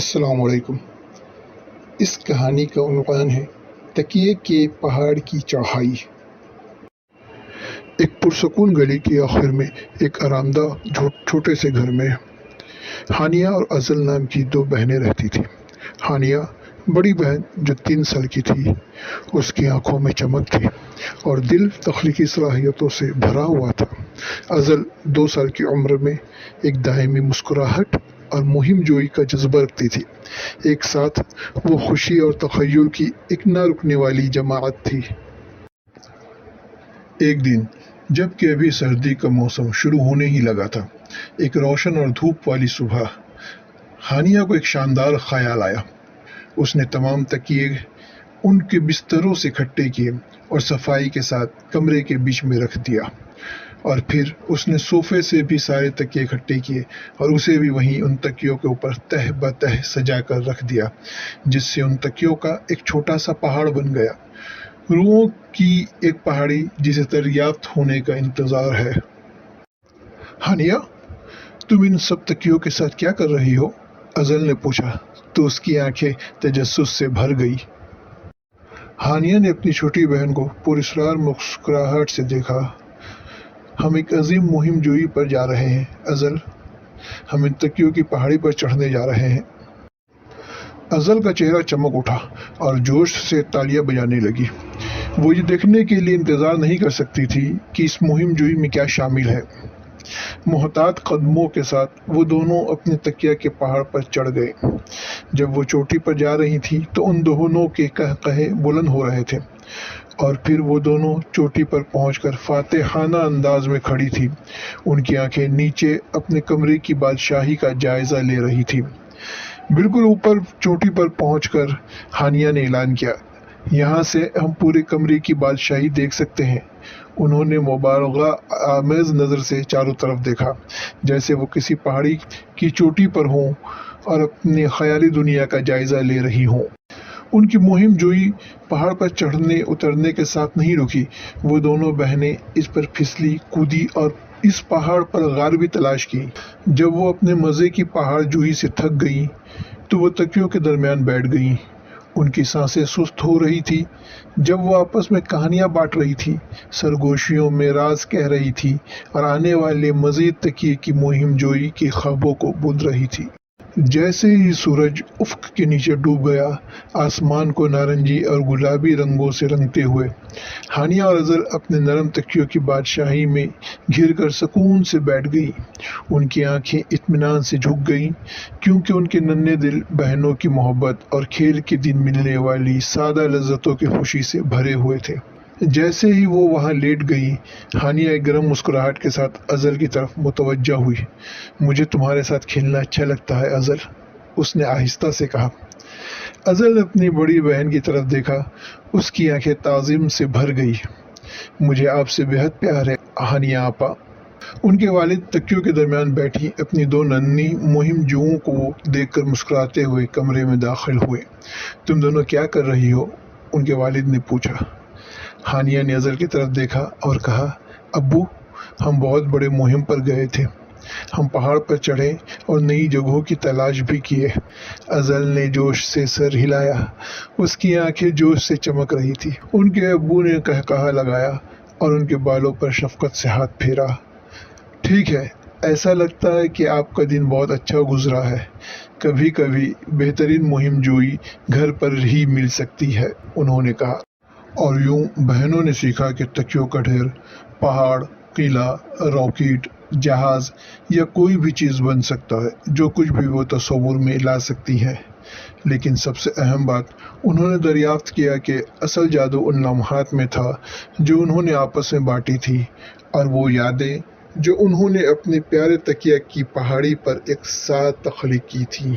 السلام علیکم۔ اس کہانی کا عنوان ہے تکیے کے پہاڑ کی چڑھائی۔ ایک پرسکون گلی کے آخر میں ایک آرام دہ چھوٹے سے گھر میں ہانیہ اور ازل نام کی دو بہنیں رہتی تھیں۔ ہانیہ بڑی بہن جو 3 سال کی تھی، اس کی آنکھوں میں چمک تھی اور دل تخلیقی صلاحیتوں سے بھرا ہوا تھا۔ ازل 2 سال کی عمر میں ایک دائمی مسکراہٹ اور مہم جوئی کا جذبہ رکھتی تھی۔ ایک ساتھ وہ خوشی اور تخیل کی ایک نہ رکنے والی جماعت تھی۔ ایک دن جب کہ ابھی سردی کا موسم شروع ہونے ہی لگا تھا، ایک روشن اور دھوپ والی صبح، ہانیہ کو ایک شاندار خیال آیا۔ اس نے تمام تکیے ان کے بستروں سے اکٹھے کیے اور صفائی کے ساتھ کمرے کے بیچ میں رکھ دیا، اور پھر اس نے صوفے سے بھی سارے تکیے اکٹھے کیے اور اسے بھی وہیں ان تکیوں کے اوپر تہ بتہ سجا کر رکھ دیا، جس سے ان تکیوں کا ایک چھوٹا سا پہاڑ بن گیا، روحوں کی ایک پہاڑی جسے دریافت ہونے کا انتظار ہے۔ ہانیہ، تم ان سب تکیوں کے ساتھ کیا کر رہی ہو؟ ازل نے پوچھا تو اس کی آنکھیں تجسس سے بھر گئی۔ ہانیہ نے اپنی چھوٹی بہن کو پراسرار مسکراہٹ سے دیکھا۔ ہم ایک عظیم مہم جوئی پر جا رہے ہیں ازل، ہم ان تکیوں کی پہاڑی پر چڑھنے جا رہے ہیں۔ ازل کا چہرہ چمک اٹھا اور جوش سے تالیاں بجانے لگی۔ وہ یہ دیکھنے کے لیے انتظار نہیں کر سکتی تھی کہ اس مہم جوئی میں کیا شامل ہے۔ محتاط قدموں کے ساتھ وہ دونوں اپنے تکیہ کے پہاڑ پر چڑھ گئے۔ جب وہ چوٹی پر جا رہی تھی تو ان دونوں کے قہقہے بلند ہو رہے تھے، اور پھر وہ دونوں چوٹی پر پہنچ کر فاتحانہ انداز میں کھڑی تھی۔ ان کی آنکھیں نیچے اپنے کمرے کی بادشاہی کا جائزہ لے رہی تھی۔ بالکل اوپر چوٹی پر پہنچ کر ہانیہ نے اعلان کیا، یہاں سے ہم پورے کمرے کی بادشاہی دیکھ سکتے ہیں۔ انہوں نے مبالغہ آمیز نظر سے چاروں طرف دیکھا، جیسے وہ کسی پہاڑی کی چوٹی پر ہوں اور اپنی خیالی دنیا کا جائزہ لے رہی ہوں۔ ان کی مہم جوئی پہاڑ پر چڑھنے اترنے کے ساتھ نہیں رکی۔ وہ دونوں بہنیں اس پر پھسلی کودی اور اس پہاڑ پر غار بھی تلاش کی۔ جب وہ اپنے مزے کی پہاڑ جوئی سے تھک گئیں تو وہ تکیوں کے درمیان بیٹھ گئیں۔ ان کی سانسیں سست ہو رہی تھی جب وہ آپس میں کہانیاں بانٹ رہی تھی، سرگوشیوں میں راز کہہ رہی تھی اور آنے والے مزید تکیے کی مہم جوئی کے خوابوں کو بن رہی تھی۔ جیسے ہی سورج افق کے نیچے ڈوب گیا، آسمان کو نارنجی اور گلابی رنگوں سے رنگتے ہوئے، ہانیہ اور ازل اپنے نرم تکیوں کی بادشاہی میں گھر کر سکون سے بیٹھ گئیں۔ ان کی آنکھیں اطمینان سے جھک گئیں، کیونکہ ان کے ننھے دل بہنوں کی محبت اور کھیل کے دن ملنے والی سادہ لذتوں کی خوشی سے بھرے ہوئے تھے۔ جیسے ہی وہ وہاں لیٹ گئی، ہانیہ ایک گرم مسکراہٹ کے ساتھ ازل کی طرف متوجہ ہوئی۔ مجھے تمہارے ساتھ کھیلنا اچھا لگتا ہے ازل، اس نے آہستہ سے کہا۔ ازل نے اپنی بڑی بہن کی طرف دیکھا، اس کی آنکھیں تعظیم سے بھر گئی۔ مجھے آپ سے بہت پیار ہے ہانیہ آپا۔ ان کے والد تکیوں کے درمیان بیٹھی اپنی 2 ننھی مہم جوؤں کو دیکھ کر مسکراتے ہوئے کمرے میں داخل ہوئے۔ تم دونوں کیا کر رہی ہو؟ ان کے والد نے پوچھا۔ ہانیہ نے ازل کی طرف دیکھا اور کہا، ابو، ہم بہت بڑے مہم پر گئے تھے، ہم پہاڑ پر چڑھے اور نئی جگہوں کی تلاش بھی کیے۔ ازل نے جوش سے سر ہلایا، اس کی آنکھیں جوش سے چمک رہی تھی۔ ان کے ابو نے قہقہہ لگایا اور ان کے بالوں پر شفقت سے ہاتھ پھیرا۔ ٹھیک ہے، ایسا لگتا ہے کہ آپ کا دن بہت اچھا گزرا ہے۔ کبھی کبھی بہترین مہم جوئی گھر پر ہی مل سکتی ہے، انہوں نے کہا۔ اور یوں بہنوں نے سیکھا کہ تکیوں کا ڈھیر پہاڑ، قلعہ، راکٹ، جہاز یا کوئی بھی چیز بن سکتا ہے جو کچھ بھی وہ تصور میں لا سکتی ہے، لیکن سب سے اہم بات انہوں نے دریافت کیا کہ اصل جادو ان لمحات میں تھا جو انہوں نے آپس میں بانٹی تھی، اور وہ یادیں جو انہوں نے اپنے پیارے تکیہ کی پہاڑی پر ایک ساتھ تخلیق کی تھی۔